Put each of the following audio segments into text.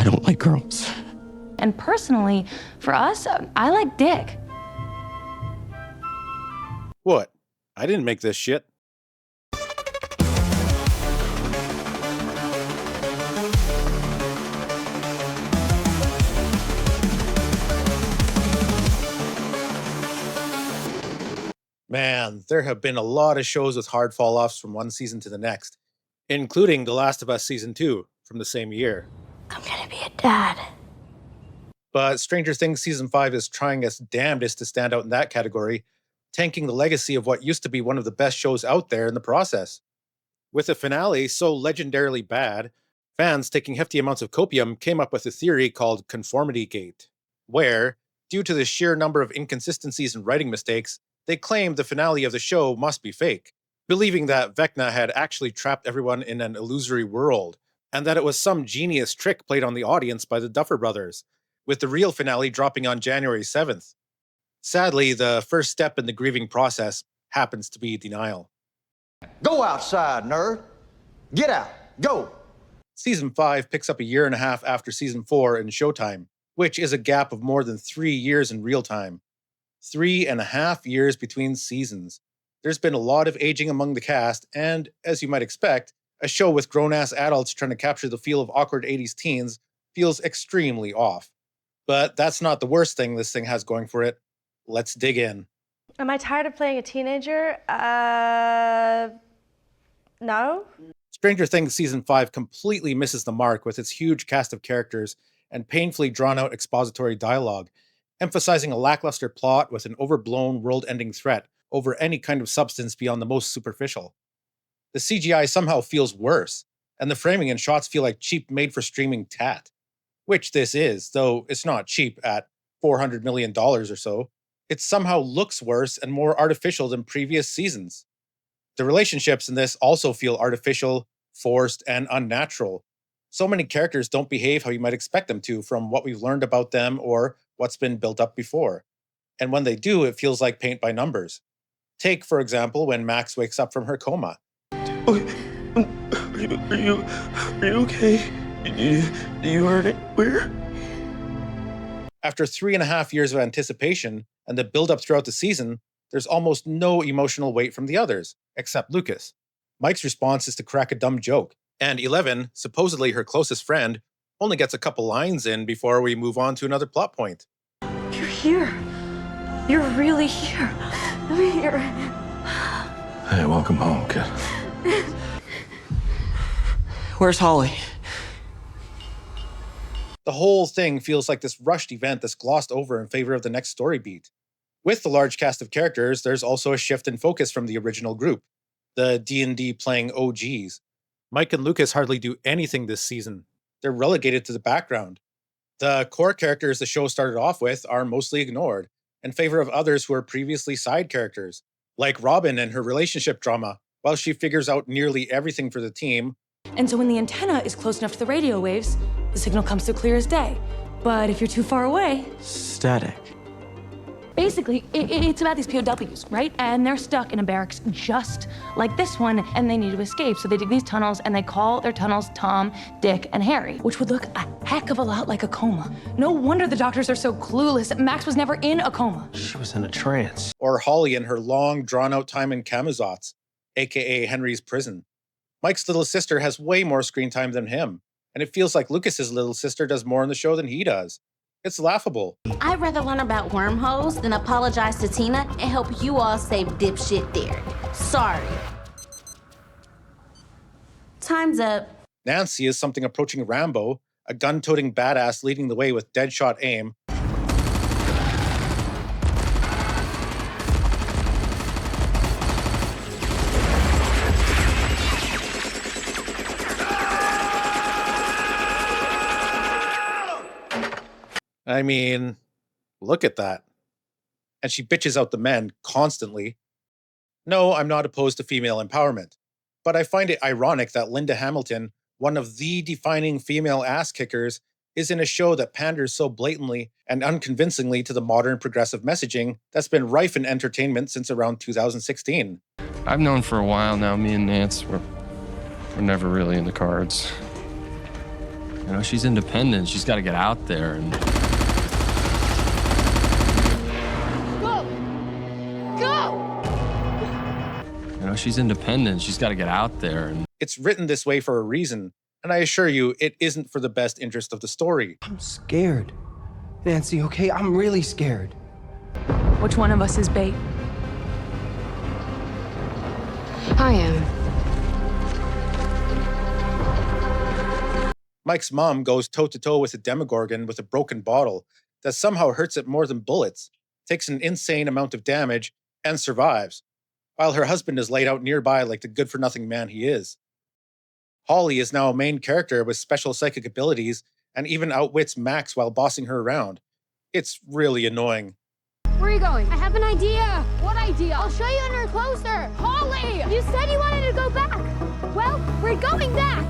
I don't like girls. And personally, for us, I like Dick. What? I didn't make this shit. Man, there have been a lot of shows with hard fall-offs from one season to the next, including The Last of Us Season 2 from the same year. I'm gonna be a dad. But Stranger Things Season 5 is trying its damnedest to stand out in that category, tanking the legacy of what used to be one of the best shows out there in the process. With a finale so legendarily bad, fans taking hefty amounts of copium came up with a theory called conformity gate, where, due to the sheer number of inconsistencies and writing mistakes, they claimed the finale of the show must be fake, believing that Vecna had actually trapped everyone in an illusory world, and that it was some genius trick played on the audience by the Duffer Brothers, with the real finale dropping on January 7th. Sadly, the first step in the grieving process happens to be denial. Go outside, nerd. Get out. Go. Season 5 picks up a year and a half after Season 4 in Showtime, which is a gap of more than 3 years in real time. 3.5 years between seasons. There's been a lot of aging among the cast, and, as you might expect, a show with grown-ass adults trying to capture the feel of awkward 80s teens feels extremely off. But that's not the worst thing this thing has going for it. Let's dig in. Am I tired of playing a teenager? No. Stranger Things Season 5 completely misses the mark with its huge cast of characters and painfully drawn-out expository dialogue, emphasizing a lackluster plot with an overblown world-ending threat over any kind of substance beyond the most superficial. The CGI somehow feels worse, and the framing and shots feel like cheap made-for-streaming tat. Which this is, though it's not cheap at $400 million or so. It somehow looks worse and more artificial than previous seasons. The relationships in this also feel artificial, forced, and unnatural. So many characters don't behave how you might expect them to from what we've learned about them or what's been built up before. And when they do, it feels like paint by numbers. Take, for example, when Max wakes up from her coma. Okay. Are you okay? Do you hurt it? Where? After 3.5 years of anticipation and the build-up throughout the season, there's almost no emotional weight from the others, except Lucas. Mike's response is to crack a dumb joke, and Eleven, supposedly her closest friend, only gets a couple lines in before we move on to another plot point. You're here. You're really here. I'm here. Hey, welcome home, kid. Where's Holly? The whole thing feels like this rushed event that's glossed over in favor of the next story beat. With the large cast of characters, there's also a shift in focus from the original group, the D&D playing OGs. Mike and Lucas hardly do anything this season. They're relegated to the background. The core characters the show started off with are mostly ignored, in favor of others who are previously side characters, like Robin and her relationship drama, while she figures out nearly everything for the team. And so when the antenna is close enough to the radio waves, the signal comes through clear as day. But if you're too far away... Static. Basically, it's about these POWs, right? And they're stuck in a barracks just like this one, and they need to escape. So they dig these tunnels, and they call their tunnels Tom, Dick, and Harry, which would look a heck of a lot like a coma. No wonder the doctors are so clueless. Max was never in a coma. She was in a trance. Or Holly and her long, drawn-out time in Camazotz, aka Henry's prison. Mike's little sister has way more screen time than him, and it feels like Lucas's little sister does more in the show than he does. It's laughable. I'd rather learn about wormholes than apologize to Tina and help you all save dipshit Derek. Sorry. Time's up. Nancy is something approaching Rambo, a gun-toting badass leading the way with deadshot aim. I mean, look at that. And she bitches out the men constantly. No, I'm not opposed to female empowerment, but I find it ironic that Linda Hamilton, one of the defining female ass kickers, is in a show that panders so blatantly and unconvincingly to the modern progressive messaging that's been rife in entertainment since around 2016. I've known for a while now, me and Nance, we're never really in the cards. You know, she's independent. She's got to get out there and... You know, she's independent. She's got to get out there and... It's written this way for a reason, and I assure you, it isn't for the best interest of the story. I'm scared. Nancy, okay? I'm really scared. Which one of us is bait? I am. Mike's mom goes toe-to-toe with a Demogorgon with a broken bottle that somehow hurts it more than bullets, takes an insane amount of damage, and survives, while her husband is laid out nearby like the good-for-nothing man he is. Holly is now a main character with special psychic abilities and even outwits Max while bossing her around. It's really annoying. Where are you going? I have an idea. What idea? I'll show you when we're closer. Holly! You said you wanted to go back. Well, we're going back.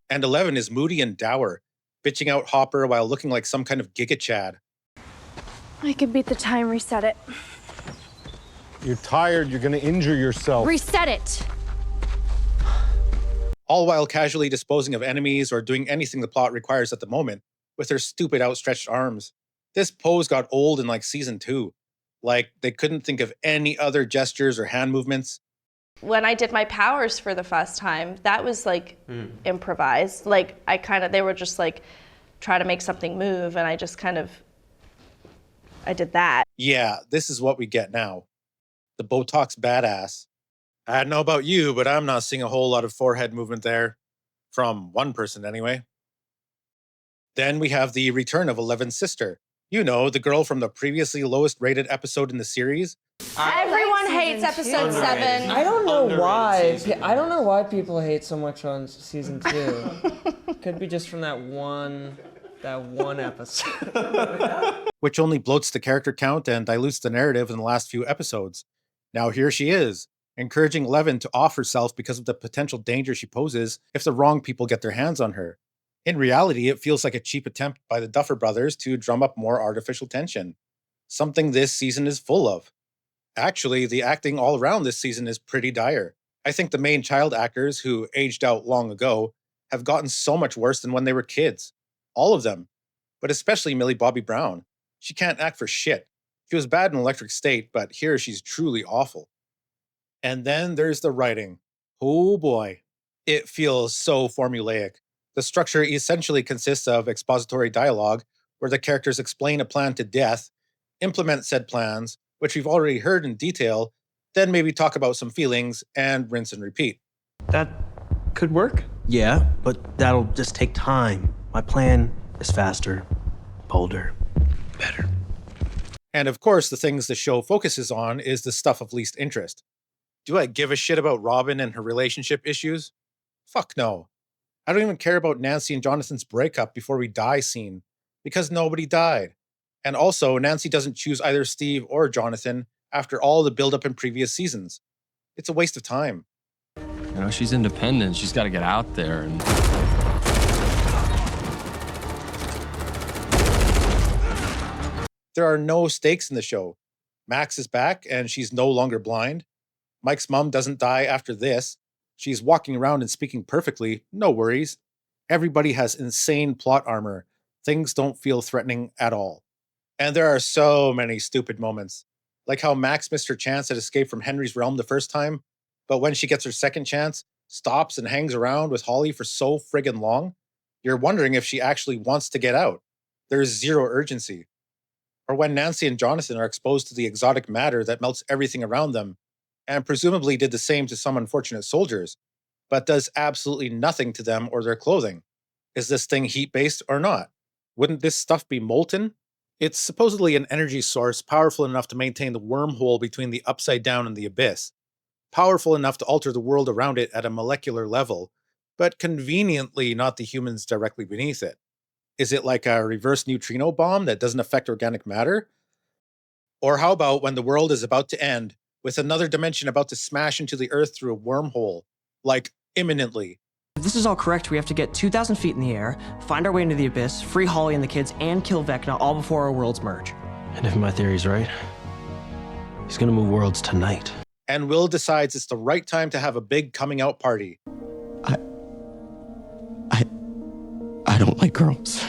And 11 is moody and dour, bitching out Hopper while looking like some kind of Giga Chad. I could beat the time, reset it. You're tired, you're gonna injure yourself. Reset it. All while casually disposing of enemies or doing anything the plot requires at the moment with her stupid outstretched arms. This pose got old in like season 2. Like they couldn't think of any other gestures or hand movements. When I did my powers for the first time, that was like improvised. Like they were just like trying to make something move, and I did that. Yeah, this is what we get now. The Botox badass. I don't know about you, but I'm not seeing a whole lot of forehead movement there. From one person, anyway. Then we have the return of 11's sister. You know, the girl from the previously lowest rated episode in the series. Everyone hates episode 7. I don't know why. I don't know why people hate so much on season 2. Could be just from that one episode. Which only bloats the character count and dilutes the narrative in the last few episodes. Now here she is, encouraging 11 to off herself because of the potential danger she poses if the wrong people get their hands on her. In reality, it feels like a cheap attempt by the Duffer Brothers to drum up more artificial tension. Something this season is full of. Actually, the acting all around this season is pretty dire. I think the main child actors, who aged out long ago, have gotten so much worse than when they were kids. All of them. But especially Millie Bobby Brown. She can't act for shit. She was bad in Electric State, but here she's truly awful. And then there's the writing. Oh boy. It feels so formulaic. The structure essentially consists of expository dialogue, where the characters explain a plan to death, implement said plans, which we've already heard in detail, then maybe talk about some feelings, and rinse and repeat. That could work. Yeah, but that'll just take time. My plan is faster, bolder, better. And of course, the things the show focuses on is the stuff of least interest. Do I give a shit about Robin and her relationship issues? Fuck no. I don't even care about Nancy and Jonathan's breakup before we die scene, because nobody died. And also, Nancy doesn't choose either Steve or Jonathan after all the buildup in previous seasons. It's a waste of time. You know, she's independent. She's got to get out there and... There are no stakes in the show. Max is back and she's no longer blind. Mike's mom doesn't die after this. She's walking around and speaking perfectly, no worries. Everybody has insane plot armor. Things don't feel threatening at all. And there are so many stupid moments. Like how Max missed her chance at escape from Henry's realm the first time, but when she gets her second chance, stops and hangs around with Holly for so friggin' long, you're wondering if she actually wants to get out. There's zero urgency. Or when Nancy and Jonathan are exposed to the exotic matter that melts everything around them, and presumably did the same to some unfortunate soldiers, but does absolutely nothing to them or their clothing. Is this thing heat-based or not? Wouldn't this stuff be molten? It's supposedly an energy source powerful enough to maintain the wormhole between the upside down and the abyss, powerful enough to alter the world around it at a molecular level, but conveniently not the humans directly beneath it. Is it like a reverse neutrino bomb that doesn't affect organic matter? Or how about when the world is about to end, with another dimension about to smash into the earth through a wormhole, like imminently? If this is all correct, we have to get 2,000 feet in the air, find our way into the abyss, free Holly and the kids, and kill Vecna all before our worlds merge. And if my theory's right, he's gonna move worlds tonight. And Will decides it's the right time to have a big coming out party. like girls.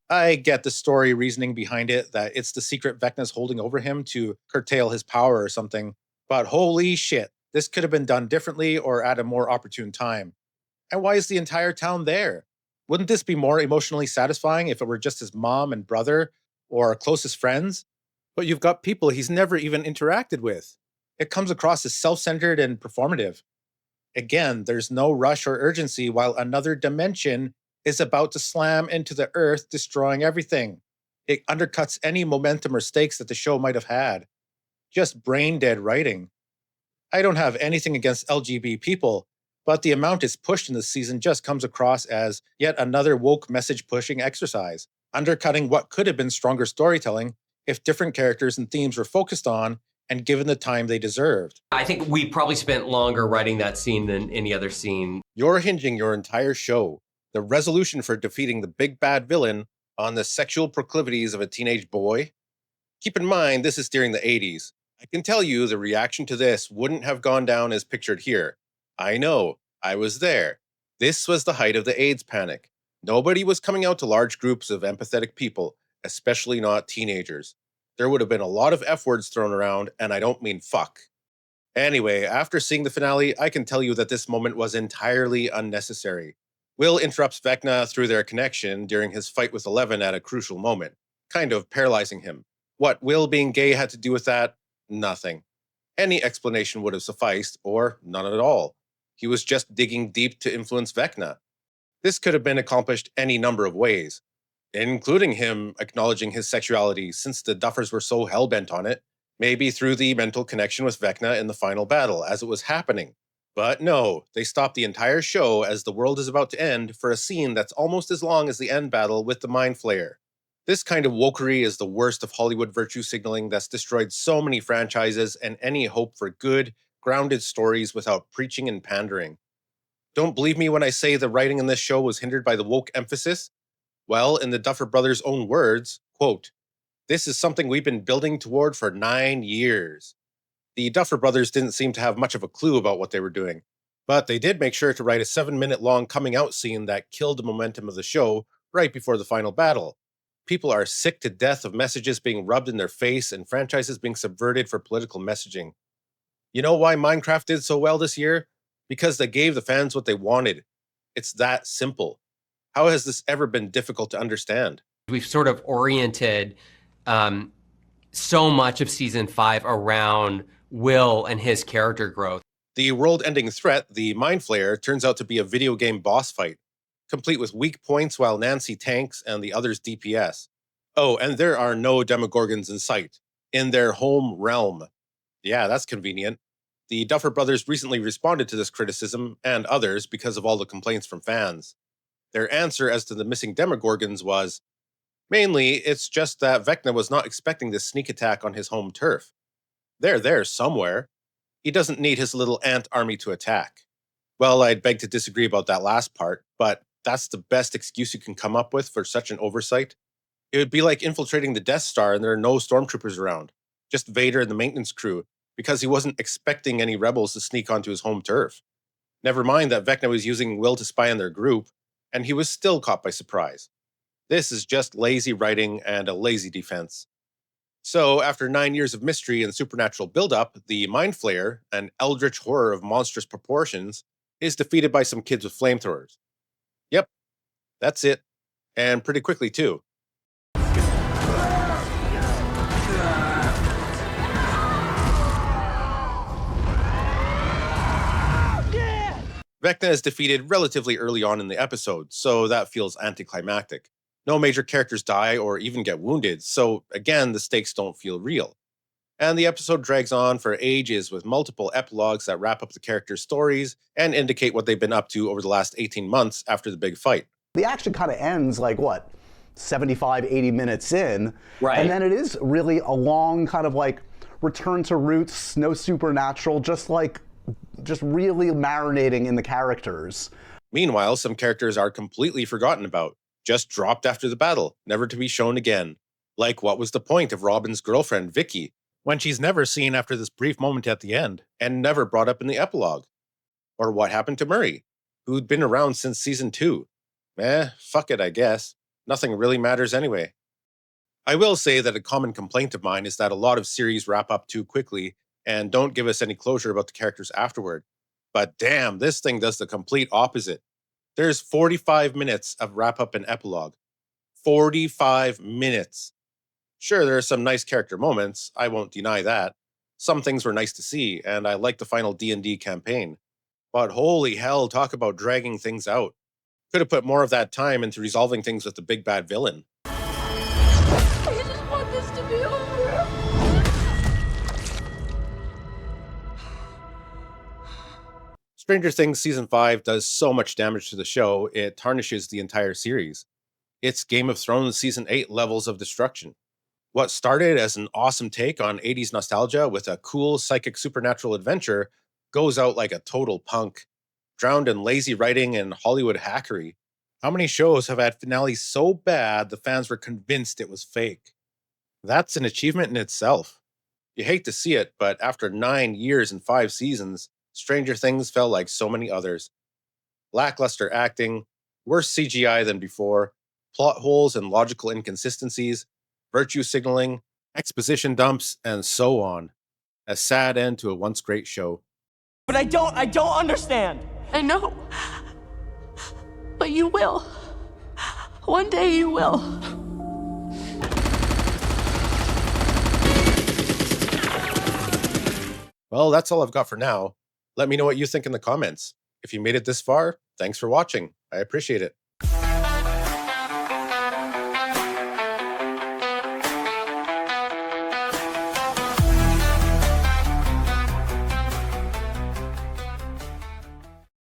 I get the story reasoning behind it, that it's the secret Vecna's holding over him to curtail his power or something. But holy shit, this could have been done differently or at a more opportune time. And why is the entire town there? Wouldn't this be more emotionally satisfying if it were just his mom and brother or closest friends? But you've got people he's never even interacted with. It comes across as self-centered and performative. Again, there's no rush or urgency while another dimension is about to slam into the earth, destroying everything. It undercuts any momentum or stakes that the show might have had. Just brain-dead writing. I don't have anything against LGBT people, but the amount it's pushed in this season just comes across as yet another woke message-pushing exercise, undercutting what could have been stronger storytelling if different characters and themes were focused on and given the time they deserved. I think we probably spent longer writing that scene than any other scene. You're hinging your entire show, the resolution for defeating the big bad villain, on the sexual proclivities of a teenage boy? Keep in mind, this is during the 80s. I can tell you the reaction to this wouldn't have gone down as pictured here. I know, I was there. This was the height of the AIDS panic. Nobody was coming out to large groups of empathetic people, especially not teenagers. There would have been a lot of F words thrown around, and I don't mean fuck. Anyway, after seeing the finale, I can tell you that this moment was entirely unnecessary. Will interrupts Vecna through their connection during his fight with Eleven at a crucial moment, kind of paralyzing him. What Will being gay had to do with that? Nothing. Any explanation would have sufficed, or none at all. He was just digging deep to influence Vecna. This could have been accomplished any number of ways, including him acknowledging his sexuality since the Duffers were so hell-bent on it, maybe through the mental connection with Vecna in the final battle as it was happening. But no, they stopped the entire show as the world is about to end for a scene that's almost as long as the end battle with the Mind Flayer. This kind of wokery is the worst of Hollywood virtue signaling that's destroyed so many franchises and any hope for good, grounded stories without preaching and pandering. Don't believe me when I say the writing in this show was hindered by the woke emphasis? Well, in the Duffer Brothers' own words, quote, "This is something we've been building toward for 9 years." The Duffer Brothers didn't seem to have much of a clue about what they were doing, but they did make sure to write a 7-minute-long coming-out scene that killed the momentum of the show right before the final battle. People are sick to death of messages being rubbed in their face and franchises being subverted for political messaging. You know why Minecraft did so well this year? Because they gave the fans what they wanted. It's that simple. How has this ever been difficult to understand? We've sort of oriented so much of season 5 around Will and his character growth. The world-ending threat, the Mind Flayer, turns out to be a video game boss fight, complete with weak points while Nancy tanks and the others DPS. Oh, and there are no Demogorgons in sight, in their home realm. Yeah, that's convenient. The Duffer Brothers recently responded to this criticism, and others, because of all the complaints from fans. Their answer as to the missing Demogorgons was, mainly, it's just that Vecna was not expecting this sneak attack on his home turf. They're there somewhere. He doesn't need his little ant army to attack. Well, I'd beg to disagree about that last part, but that's the best excuse you can come up with for such an oversight. It would be like infiltrating the Death Star and there are no stormtroopers around, just Vader and the maintenance crew, because he wasn't expecting any rebels to sneak onto his home turf. Never mind that Vecna was using Will to spy on their group, and he was still caught by surprise. This is just lazy writing and a lazy defense. So, after 9 years of mystery and supernatural buildup, the Mind Flayer, an eldritch horror of monstrous proportions, is defeated by some kids with flamethrowers. Yep, that's it. And pretty quickly, too. Vecna is defeated relatively early on in the episode, so that feels anticlimactic. No major characters die or even get wounded, so again, the stakes don't feel real. And the episode drags on for ages with multiple epilogues that wrap up the characters' stories and indicate what they've been up to over the last 18 months after the big fight. The action kind of ends like, what, 75, 80 minutes in? Right. And then it is really a long kind of like return to roots, no supernatural, just really marinating in the characters. Meanwhile, some characters are completely forgotten about, just dropped after the battle, never to be shown again. Like, what was the point of Robin's girlfriend, Vicky, when she's never seen after this brief moment at the end? and never brought up in the epilogue? Or what happened to Murray, who'd been around since season 2? Fuck it, I guess. Nothing really matters anyway. I will say that a common complaint of mine is that a lot of series wrap up too quickly and don't give us any closure about the characters afterward. But damn, this thing does the complete opposite. There's 45 minutes of wrap up and epilogue. 45 minutes. Sure, there are some nice character moments, I won't deny that. Some things were nice to see, and I liked the final D&D campaign. But holy hell, talk about dragging things out. Could have put more of that time into resolving things with the big bad villain. I just want this to be over. Stranger Things Season 5 does so much damage to the show, it tarnishes the entire series. It's Game of Thrones Season 8 levels of destruction. What started as an awesome take on 80s nostalgia with a cool psychic supernatural adventure goes out like a total punk, drowned in lazy writing and Hollywood hackery. How many shows have had finales so bad the fans were convinced it was fake? That's an achievement in itself. You hate to see it, but after 9 years and 5 seasons, Stranger Things felt like so many others. Lackluster acting, worse CGI than before, plot holes and logical inconsistencies, virtue signaling, exposition dumps, and so on. A sad end to a once great show. But I don't understand. I know. But you will. One day you will. Well, that's all I've got for now. Let me know what you think in the comments. If you made it this far, thanks for watching. I appreciate it.